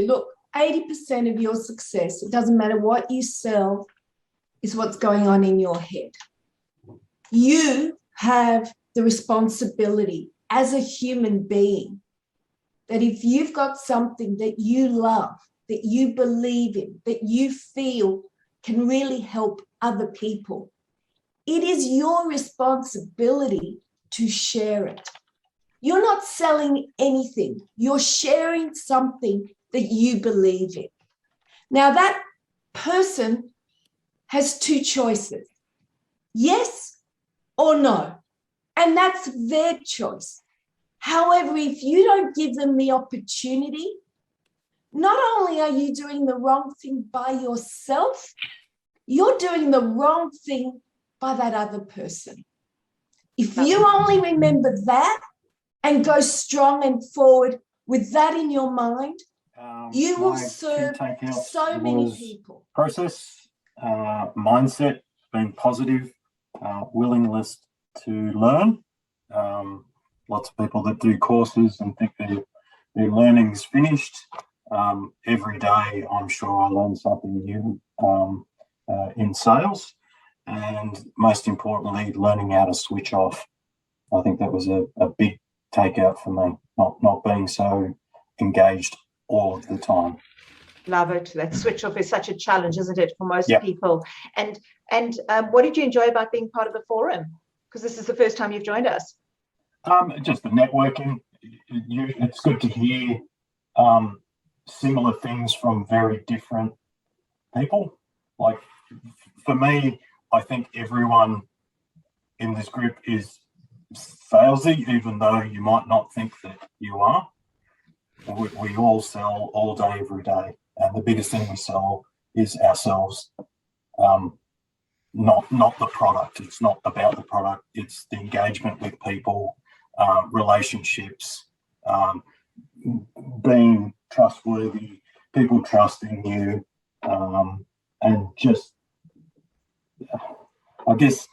Look, 80% of your success, it doesn't matter what you sell, is what's going on in your head. You have the responsibility as a human being that if you've got something that you love, that you believe in, that you feel can really help other people, it is your responsibility to share it. You're not selling anything. You're sharing something that you believe in. Now, that person has two choices, yes or no, and that's their choice. However, if you don't give them the opportunity, not only are you doing the wrong thing by yourself, you're doing the wrong thing by that other person. If you only remember that and go strong and forward with that in your mind, you will serve so many people. Process, mindset, being positive, willingness to learn. Lots of people that do courses and think their learning's finished. Every day, I'm sure I learn something new in sales, and most importantly, learning how to switch off. I think that was a big takeout for me, not being so engaged all of the time. Love it. That switch off is such a challenge, isn't it, for most people? And what did you enjoy about being part of the forum? Because this is the first time you've joined us. Just the networking. It's good to hear similar things from very different people. Like for me, I think everyone in this group is salesy, even though you might not think that you are. We all sell all day, every day, and the biggest thing we sell is ourselves. Not the product. It's not about the product. It's the engagement with people, relationships, being trustworthy, people trusting you, and just, I guess,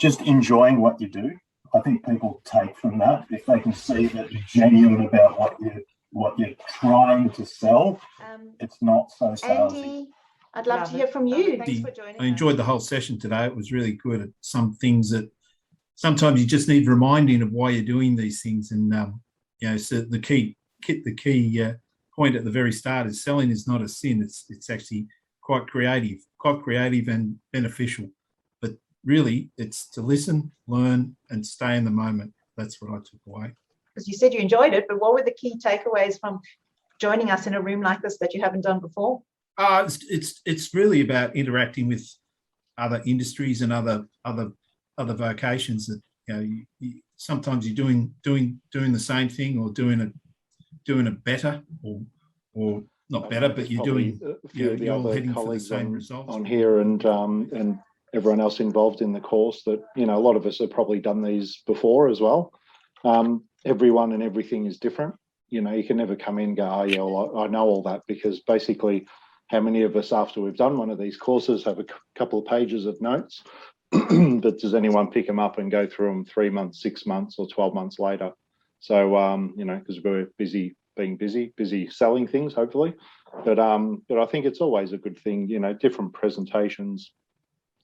just enjoying what you do. I think people take from that, if they can see that you're genuine about what you're trying to sell, it's not so salesy. Andy, I'd love to hear from you. Thanks for joining I enjoyed the whole session today. It was really good at some things that sometimes you just need reminding of why you're doing these things. And, so the key point at the very start is selling is not a sin. It's actually quite creative and beneficial. But really, it's to listen, learn, and stay in the moment. That's what I took away. Because you said you enjoyed it, but what were the key takeaways from joining us in a room like this that you haven't done before? It's really about interacting with other industries and other vocations that sometimes you're doing the same thing or doing it better or not better, but you're doing you're all heading for the same results on here and everyone else involved in the course that a lot of us have probably done these before as well. Everyone and everything is different. You can never come in and go, oh yeah, well, I know all that, because basically how many of us after we've done one of these courses have a couple of pages of notes, but does anyone pick them up and go through them 3 months, 6 months or 12 months later? So, because we're busy selling things, hopefully. But I think it's always a good thing, different presentations.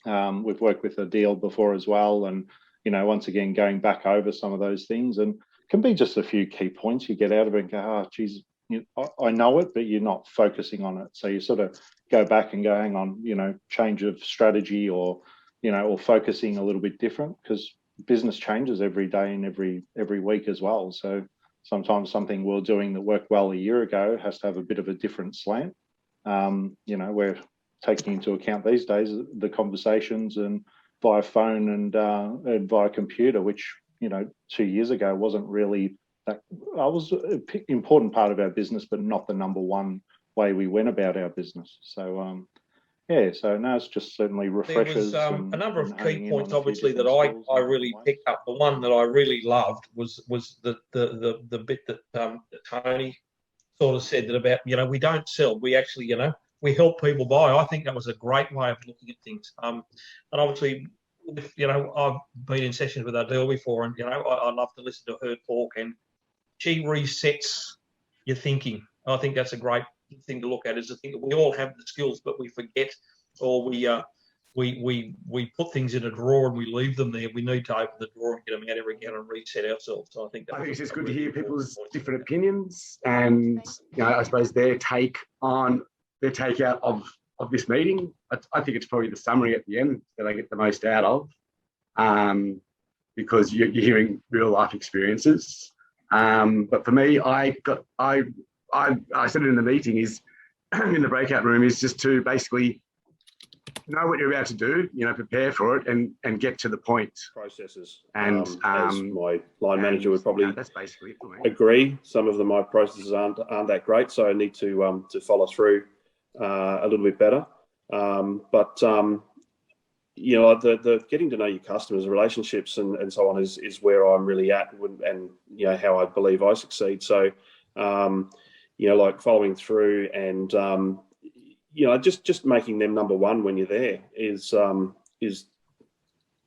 We've worked with Adil before as well. And, once again, going back over some of those things, and can be just a few key points you get out of it and go, oh, geez, I know it, but you're not focusing on it. So you sort of go back and go, hang on, change of strategy or focusing a little bit different, because business changes every day and every week as well. So sometimes something we're doing that worked well a year ago has to have a bit of a different slant. We're taking into account these days the conversations and via phone and via computer, which 2 years ago wasn't really that. Was an important part of our business, but not the number one way we went about our business. So so now it's just certainly refreshers. There was a number of key points, obviously, that I really picked up. The one that I really loved was the bit that Tony sort of said, that about we don't sell, we actually we help people buy. I think that was a great way of looking at things. And obviously, I've been in sessions with Adele before, and I love to listen to her talk, and she resets your thinking. And I think that's a great thing to look at, is to think that we all have the skills, but we forget, or we put things in a drawer and we leave them there. We need to open the drawer and get them out every again and reset ourselves. So I think it's just good to hear people's different opinions and, you know, I suppose their take out of this meeting. I think it's probably the summary at the end that I get the most out of, because you're hearing real life experiences. But for me, I said it in the meeting, is in the breakout room, is just to basically know what you're about to do, you know, prepare for it and get to the point. Processes. And as my line manager would probably that's basically it for me. agree. Some of my processes aren't that great, so I need to follow through a little bit better. You know, the getting to know your customers, relationships, and so on is where I'm really at, and you know how I believe I succeed. So, you know, like following through and you know, just making them number one when you're there is you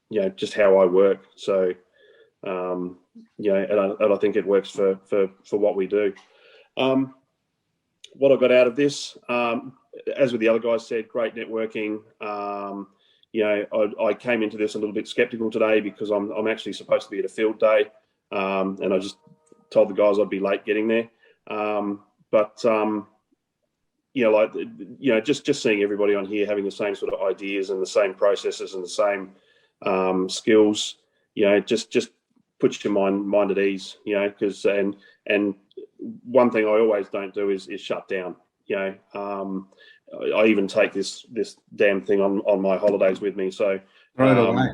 know, just how I work. So, you know, and I think it works for what we do. What I got out of this, as with the other guys said, great networking. You know, I came into this a little bit skeptical today because I'm actually supposed to be at a field day, and I just told the guys I'd be late getting there. You know, like, you know, just seeing everybody on here having the same sort of ideas and the same processes and the same skills, you know, just puts your mind at ease, you know, because and one thing I always don't do is shut down, you know. I even take this damn thing on my holidays with me. So Throw it away.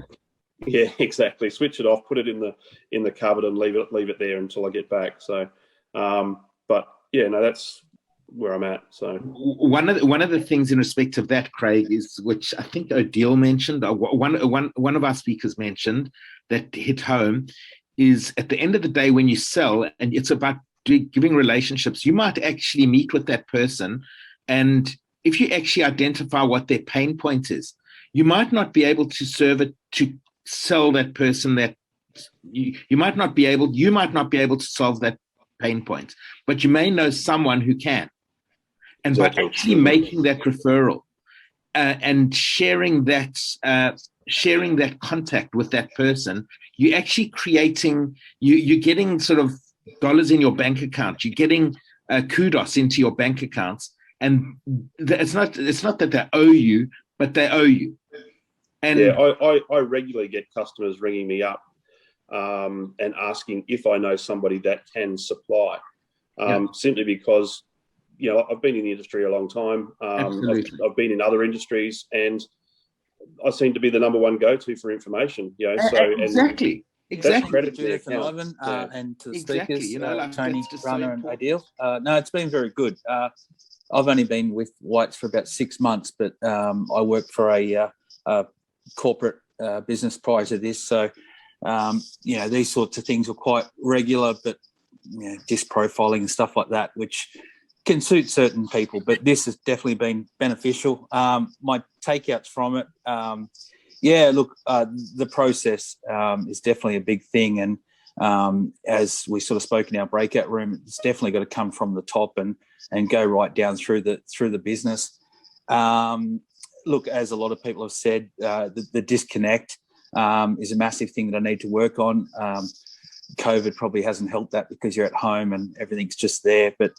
yeah, exactly. Switch it off, put it in the cupboard, and leave it there until I get back. So, but yeah, no, that's where I'm at. So one of the things in respect of that, Craig, is, which I think Odile mentioned, or one of our speakers mentioned, that hit home, is at the end of the day when you sell, and it's about giving relationships, you might actually meet with that person, and if you actually identify what their pain point is, you might not be able to sell that person that you might not be able to solve that pain point, but you may know someone who can. And exactly. By actually making that referral and sharing that contact with that person, you're actually you're getting sort of dollars in your bank account. You're getting kudos into your bank accounts. And it's not that they owe you, but they owe you. And yeah, I regularly get customers ringing me up and asking if I know somebody that can supply, simply because, you know, I've been in the industry a long time. I've been in other industries, and I seem to be the number one go-to for information. You know, so exactly. Credit to Judith and Ivan, and to the speakers, you know, like, Tony, Rana, and important. Odile. No, it's been very good. I've only been with Whites for about 6 months, but I worked for a corporate business prior to this. So, you know, these sorts of things were quite regular, but, you know, disc profiling and stuff like that, which can suit certain people. But this has definitely been beneficial. My takeouts from it, yeah, look, the process is definitely a big thing. And as we sort of spoke in our breakout room, it's definitely got to come from the top and go right down through the business. Look, as a lot of people have said, the disconnect is a massive thing that I need to work on. COVID probably hasn't helped that because you're at home and everything's just there. But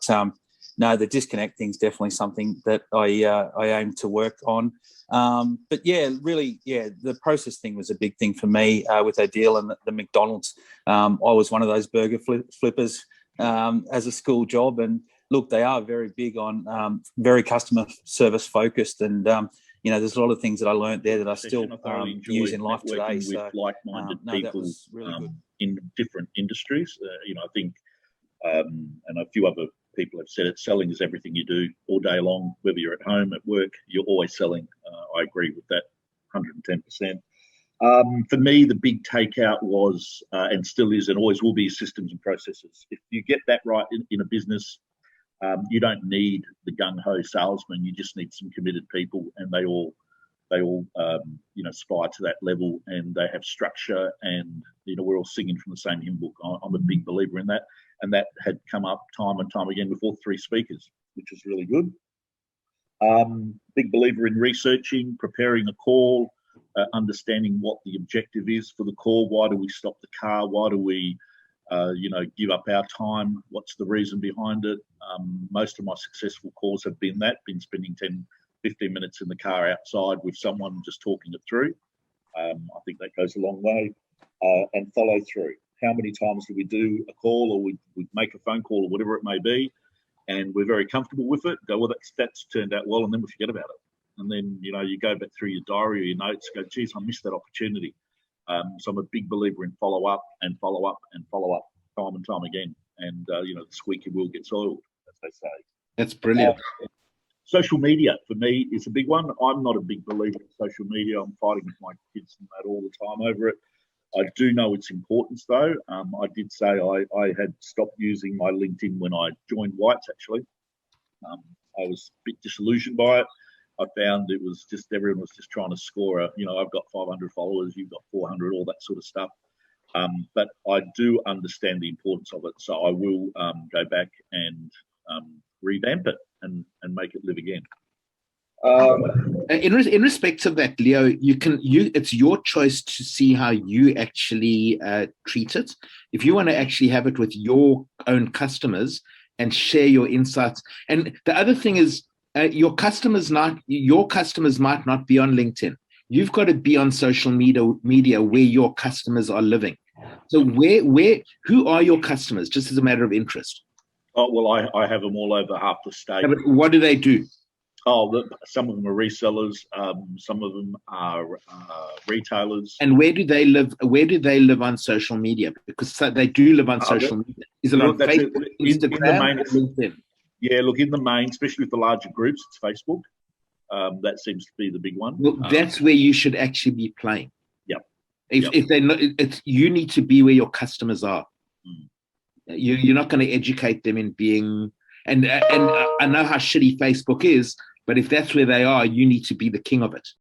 no, the disconnect thing is definitely something that I aim to work on. But yeah, really, yeah, the process thing was a big thing for me with Odile and the McDonald's. I was one of those burger flippers as a school job, and look, they are very big on very customer service focused, and you know, there's a lot of things that I learned there that I still use in life today. With so like-minded no, people that was really good. in different industries. You know, I think, and a few other people have said it, selling is everything you do all day long, whether you're at home, at work, you're always selling. I agree with that 110%. For me, the big takeout was, and still is, and always will be, systems and processes. If you get that right in a business, you don't need the gung-ho salesman. You just need some committed people, and they all you know, aspire to that level, and they have structure, and you know, we're all singing from the same hymn book. I'm a big believer in that. and that had come up time and time again with all three speakers, which is really good. Big believer in researching, preparing a call, understanding what the objective is for the call. Why do we stop the car? Why do we, give up our time? What's the reason behind it? Most of my successful calls have been spending 10, 15 minutes in the car outside with someone just talking it through. I think that goes a long way. And follow through. How many times do we do a call, or we make a phone call, or whatever it may be, and we're very comfortable with it, go, well, that's turned out well, and then we forget about it. And then, you go back through your diary or your notes, go, geez, I missed that opportunity. So I'm a big believer in follow up and follow up and follow up time and time again. And, the squeaky wheel gets oiled, as they say. That's brilliant. Social media, for me, is a big one. I'm not a big believer in social media. I'm fighting with my kids and that all the time over it. I do know its importance, though. I did say I had stopped using my LinkedIn when I joined White's, actually. I was a bit disillusioned by it. I found it was just everyone was just trying to score I've got 500 followers, you've got 400, all that sort of stuff. But I do understand the importance of it. So I will go back and revamp it and make it live again. In respect of that, Leo, it's your choice to see how you actually treat it. If you want to actually have it with your own customers and share your insights. And the other thing is, your customers might not be on LinkedIn. You've got to be on social media where your customers are living. So who are your customers, just as a matter of interest? Oh, well, I have them all over half the state. Yeah, but what do they do? Oh, some of them are resellers. Some of them are retailers. And where do they live? Where do they live on social media? Because they do live on social media. Is it on Facebook, Instagram, or LinkedIn? Yeah, look, in the main, especially with the larger groups, it's Facebook. That seems to be the big one. Well, that's where you should actually be playing. Yep. If they're not, you need to be where your customers are. You're not going to educate them in being. And I know how shitty Facebook is, but if that's where they are, you need to be the king of it.